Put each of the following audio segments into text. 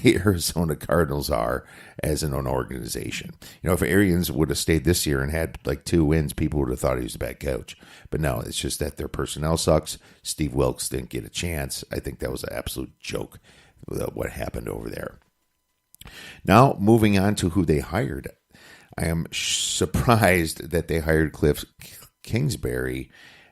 the Arizona Cardinals are as an organization. If Arians would have stayed this year and had like 2 wins, people would have thought he was a bad coach. But no, it's just that their personnel sucks. Steve Wilkes didn't get a chance. I think that was an absolute joke, what happened over there. Now, moving on to who they hired. I am surprised that they hired Cliff Kingsbury.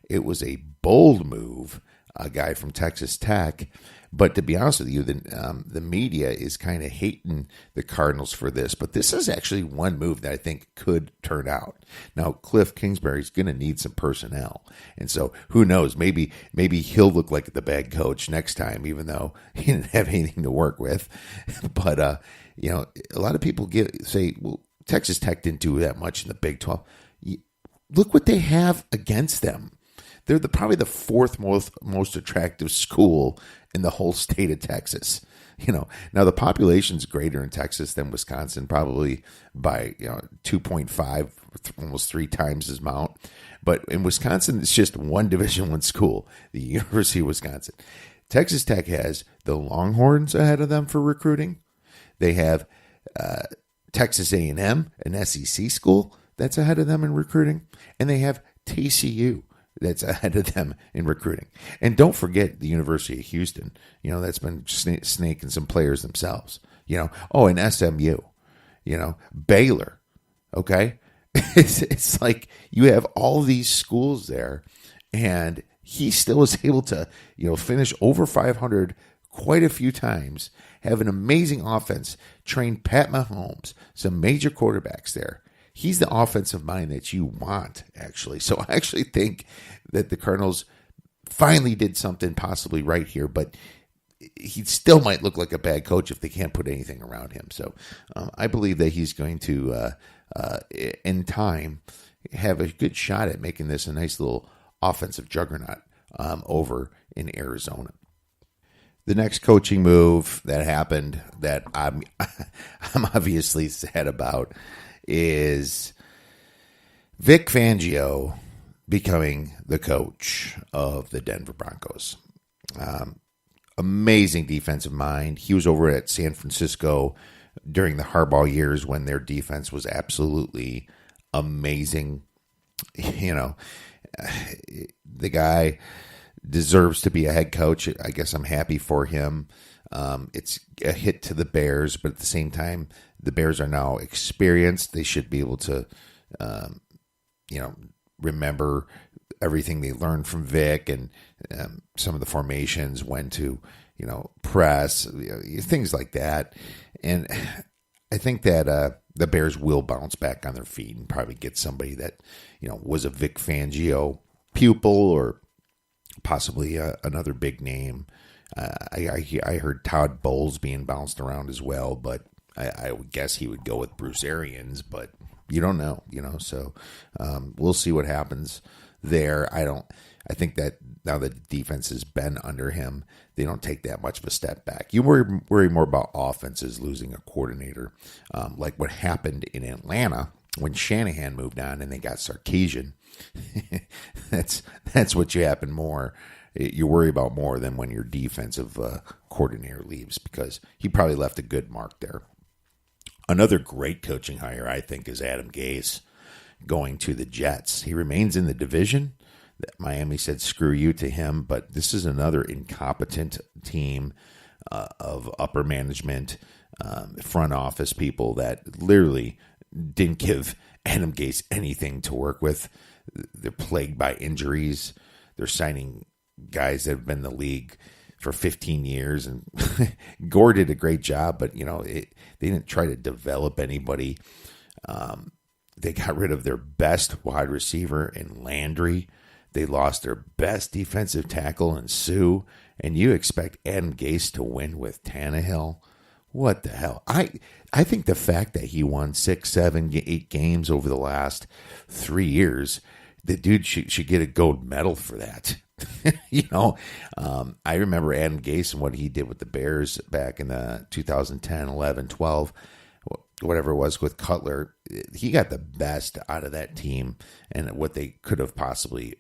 It was a bold move, a guy from Texas Tech. But to be honest with you, the media is kind of hating the Cardinals for this. But this is actually one move that I think could turn out. Now, Cliff Kingsbury is going to need some personnel. And so who knows? Maybe he'll look like the bad coach next time, even though he didn't have anything to work with. But, a lot of people say, well, Texas Tech didn't do that much in the Big 12. Look what they have against them. They're probably the 4th most attractive school in the whole state of Texas. Now the population's greater in Texas than Wisconsin, probably by 2.5, almost 3 times as amount. But in Wisconsin, it's just one Division I school, the University of Wisconsin. Texas Tech has the Longhorns ahead of them for recruiting. They have Texas A&M, an SEC school that's ahead of them in recruiting, and they have TCU that's ahead of them in recruiting. And don't forget the University of Houston, that's been snaking some players themselves, and SMU, Baylor. Okay. It's like you have all these schools there, and he still is able to, finish over 500 quite a few times, have an amazing offense, train Pat Mahomes, some major quarterbacks there. He's the offensive mind that you want, actually. So I actually think that the Cardinals finally did something possibly right here, but he still might look like a bad coach if they can't put anything around him. So I believe that he's going to, in time, have a good shot at making this a nice little offensive juggernaut over in Arizona. The next coaching move that happened that I'm obviously sad about is Vic Fangio becoming the coach of the Denver Broncos. Amazing defensive mind. He was over at San Francisco during the Harbaugh years when their defense was absolutely amazing. The guy deserves to be a head coach. I guess I'm happy for him. It's a hit to the Bears, but at the same time, the Bears are now experienced. They should be able to, remember everything they learned from Vic and some of the formations, when to, press, things like that. And I think that the Bears will bounce back on their feet and probably get somebody that, was a Vic Fangio pupil or possibly another big name. I heard Todd Bowles being bounced around as well, but I would guess he would go with Bruce Arians, but you don't know, so we'll see what happens there. I think that now that the defense has been under him, they don't take that much of a step back. You worry more about offenses losing a coordinator, like what happened in Atlanta when Shanahan moved on and they got Sarkisian. That's what you worry about more than when your defensive coordinator leaves, because he probably left a good mark there. Another great coaching hire, I think, is Adam Gase going to the Jets. He remains in the division. Miami said screw you to him, but this is another incompetent team of upper management, front office people that literally didn't give Adam Gase anything to work with. They're plagued by injuries. They're signing guys that have been in the league for 15 years, and Gore did a great job, but they didn't try to develop anybody. They got rid of their best wide receiver in Landry. They lost their best defensive tackle in Sue, and you expect Adam Gase to win with Tannehill? What the hell? I think the fact that he won 6, 7, 8 games over the last 3 years, the dude should get a gold medal for that. I remember Adam Gase and what he did with the Bears back in the 2010, 11, 12, whatever it was with Cutler. He got the best out of that team and what they could have possibly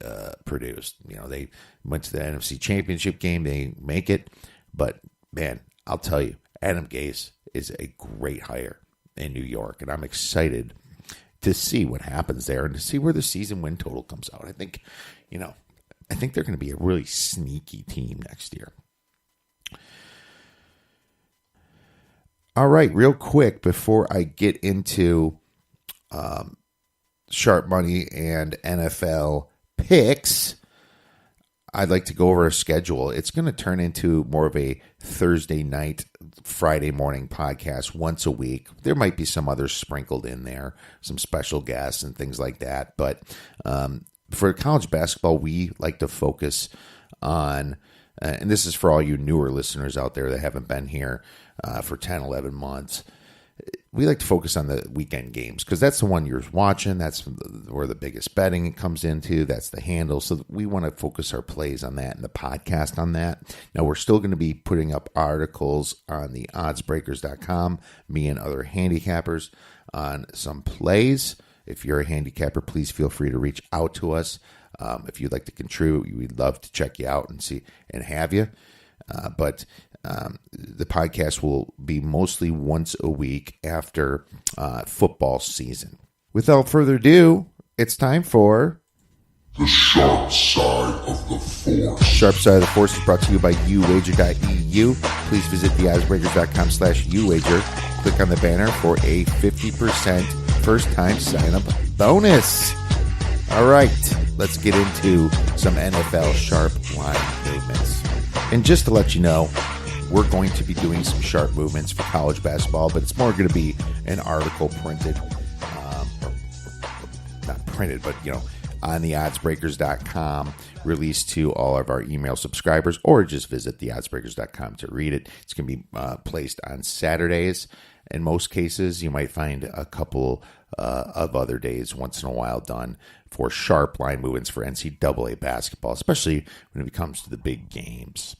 produced. They went to the NFC Championship game. They make it. But, man, I'll tell you, Adam Gase is a great hire in New York, and I'm excited to see what happens there and to see where the season win total comes out. I think they're going to be a really sneaky team next year. All right, real quick before I get into sharp money and NFL picks, I'd like to go over a schedule. It's going to turn into more of a Thursday night, Friday morning podcast once a week. There might be some others sprinkled in there, some special guests and things like that. But for college basketball, we like to focus on, and this is for all you newer listeners out there that haven't been here for 10, 11 months. We like to focus on the weekend games because that's the one you're watching. That's where the biggest betting comes into. That's the handle. So we want to focus our plays on that and the podcast on that. Now, we're still going to be putting up articles on the oddsbreakers.com, me and other handicappers, on some plays. If you're a handicapper, please feel free to reach out to us. If you'd like to contribute, we'd love to check you out and see and have you. But the podcast will be mostly once a week after football season. Without further ado, it's time for The Sharp Side of the Force. Sharp Side of the Force is brought to you by uwager.eu. Please visit theoddsbreakers.com/uwager. Click on the banner for a 50% first-time sign-up bonus. All right, let's get into some NFL sharp line movements. And just to let you know, we're going to be doing some sharp movements for college basketball, but it's more going to be an article printed, not printed, but, on the oddsbreakers.com, released to all of our email subscribers, or just visit the oddsbreakers.com to read it. It's going to be placed on Saturdays. In most cases, you might find a couple of other days once in a while done for sharp line movements for NCAA basketball, especially when it comes to the big games.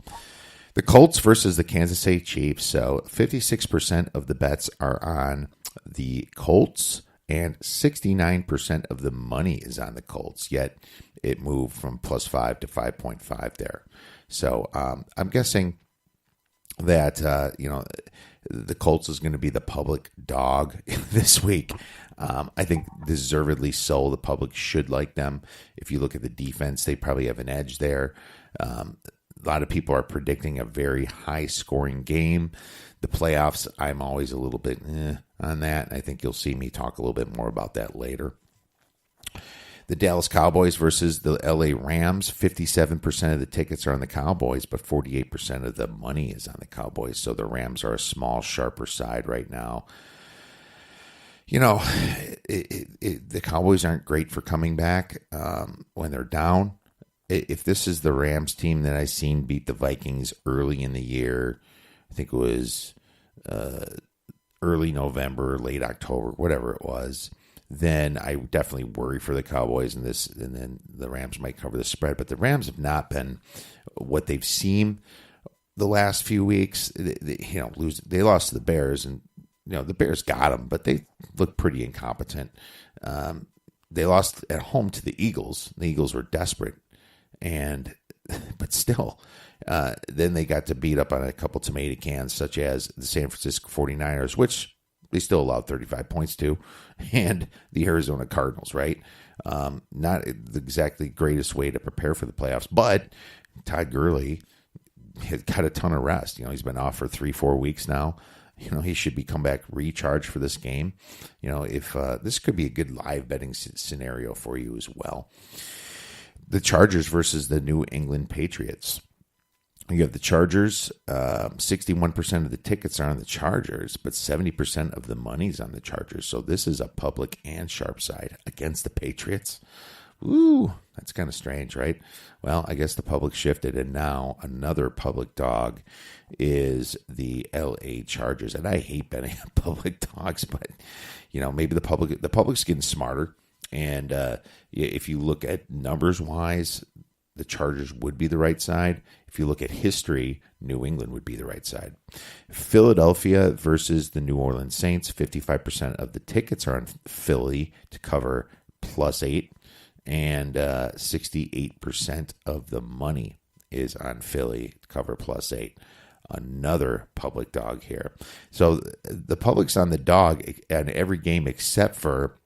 The Colts versus the Kansas City Chiefs. So 56% of the bets are on the Colts and 69% of the money is on the Colts. Yet it moved from +5 to 5.5 there. So I'm guessing that, the Colts is going to be the public dog this week. I think deservedly so. The public should like them. If you look at the defense, they probably have an edge there. A lot of people are predicting a very high-scoring game. The playoffs, I'm always a little bit on that. I think you'll see me talk a little bit more about that later. The Dallas Cowboys versus the LA Rams. 57% of the tickets are on the Cowboys, but 48% of the money is on the Cowboys. So the Rams are a small, sharper side right now. The Cowboys aren't great for coming back when they're down. If this is the Rams team that I seen beat the Vikings early in the year, I think it was early November, late October, whatever it was, then I definitely worry for the Cowboys and then the Rams might cover the spread. But the Rams have not been what they've seemed the last few weeks. They lost to the Bears, and the Bears got them, but they look pretty incompetent. They lost at home to the Eagles. The Eagles were desperate, but still, then they got to beat up on a couple tomato cans, such as the San Francisco 49ers, which they still allowed 35 points to, and the Arizona Cardinals, right? Not the exactly greatest way to prepare for the playoffs, but Todd Gurley has got a ton of rest. He's been off for 3-4 weeks now. He should be come back recharged for this game. If this could be a good live betting scenario for you as well. The Chargers versus the New England Patriots. You have the Chargers. 61% of the tickets are on the Chargers, but 70% of the money's on the Chargers. So this is a public and sharp side against the Patriots. Ooh, that's kind of strange, right? Well, I guess the public shifted, and now another public dog is the LA Chargers. And I hate betting on public dogs, but maybe the public's getting smarter. And if you look at numbers wise, the Chargers would be the right side. If you look at history, New England would be the right side. Philadelphia versus the New Orleans Saints. 55% of the tickets are on Philly to cover +8, and 68% of the money is on Philly to cover +8. another public dog here. So the public's on the dog at every game except for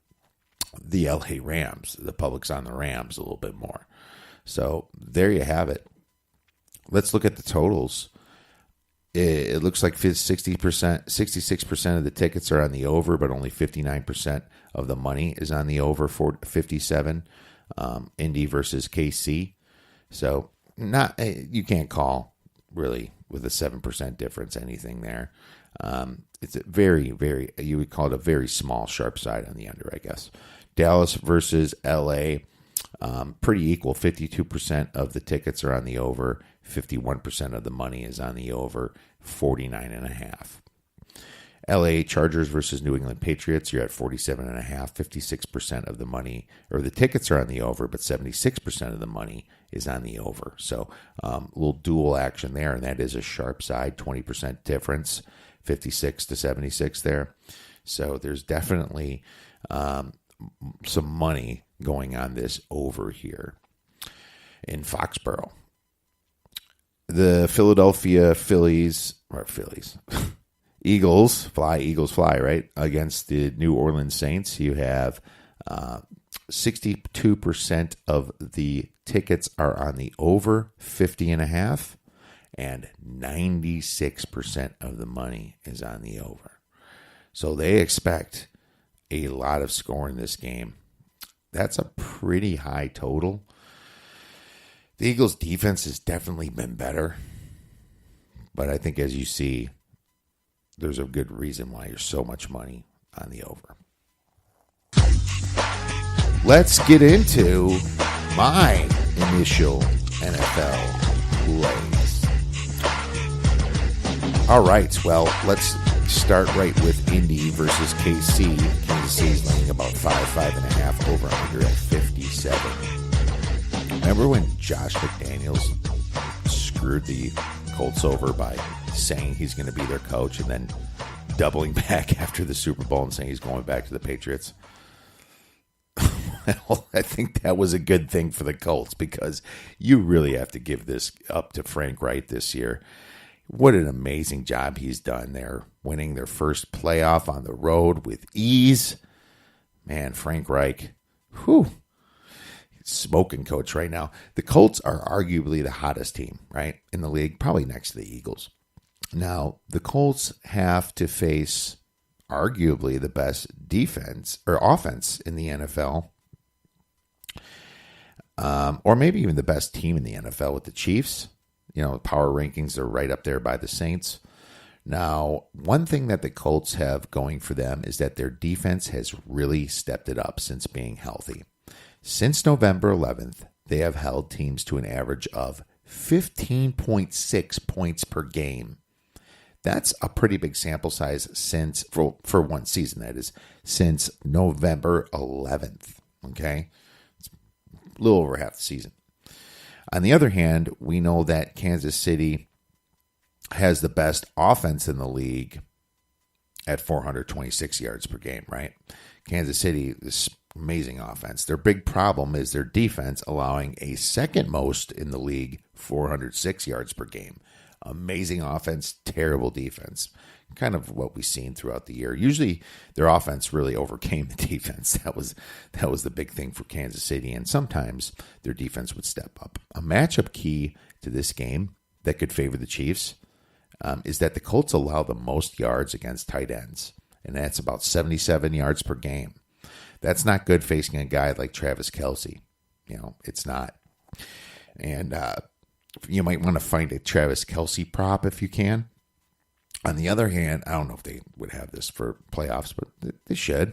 the LA Rams. The public's on the Rams a little bit more. So there you have it. Let's look at the totals. It looks like 60%, 66% of the tickets are on the over, but only 59% of the money is on the over for 57. Indy versus KC. So not you can't call really with a 7% difference anything there. It's a very, you would call it a very small sharp side on the under, I guess. Dallas versus LA. Pretty equal. 52% of the tickets are on the over. 51% of the money is on the over. 49.5. LA Chargers versus New England Patriots. You're at 47.5. 56% of the money, or the tickets are on the over, but 76% of the money is on the over. So a little dual action there, and that is a sharp side. 20% difference. 56 to 76 there. So there's definitely some money going on this over here in Foxborough. The Philadelphia Eagles fly, right? Against the New Orleans Saints. You have 62% of the tickets are on the over, 50.5, and 96% of the money is on the over. So they expect a lot of score in this game. That's a pretty high total. The Eagles' defense has definitely been better. But I think, as you see, there's a good reason why there's so much money on the over. Let's get into my initial NFL plays. All right, well, let's start right with Indy versus KC. Kansas City's laying about 5.5 over under at 57. Remember when Josh McDaniels screwed the Colts over by saying he's going to be their coach and then doubling back after the Super Bowl and saying he's going back to the Patriots? Well, I think that was a good thing for the Colts, because you really have to give this up to Frank Reich this year. What an amazing job he's done there, winning their first playoff on the road with ease. Man, Frank Reich, smoking coach right now. The Colts are arguably the hottest team, right, in the league, probably next to the Eagles. Now, the Colts have to face arguably the best defense or offense in the NFL, or maybe even the best team in the NFL with the Chiefs. You know, power rankings are right up there by the Saints. Now, one thing that the Colts have going for them is that their defense has really stepped it up since being healthy. Since November 11th, they have held teams to an average of 15.6 points per game. That's a pretty big sample size since, for one season, that is, since November 11th. Okay? It's a little over half the season. On the other hand, we know that Kansas City has the best offense in the league at 426 yards per game, right? Kansas City, this amazing offense. Their big problem is their defense, allowing a second most in the league, 406 yards per game. Amazing offense, terrible defense. Kind of what we've seen throughout the year. Usually their offense really overcame the defense. That was the big thing for Kansas City, and sometimes their defense would step up. A matchup key to this game that could favor the Chiefs is that the Colts allow the most yards against tight ends, and that's about 77 yards per game. That's not good facing a guy like Travis Kelce. You know, it's not. And you might want to find a Travis Kelce prop if you can. On the other hand, I don't know if they would have this for playoffs, but they should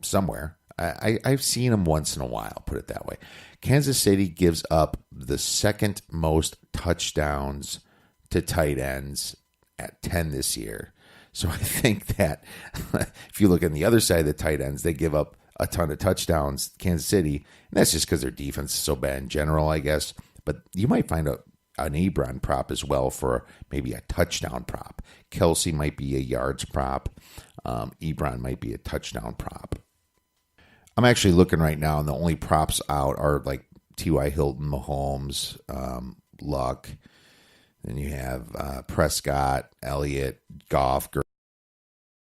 somewhere. I've seen them once in a while, put it that way. Kansas City gives up the second most touchdowns to tight ends at 10 this year. So I think that if you look on the other side of the tight ends, they give up a ton of touchdowns, Kansas City. And that's just because their defense is so bad in general, I guess. But you might find an Ebron prop as well for maybe a touchdown prop. Kelce might be a yards prop. Ebron might be a touchdown prop. I'm actually looking right now, and the only props out are like T.Y. Hilton, Mahomes, Luck, Then you have Prescott, Elliott, Goff,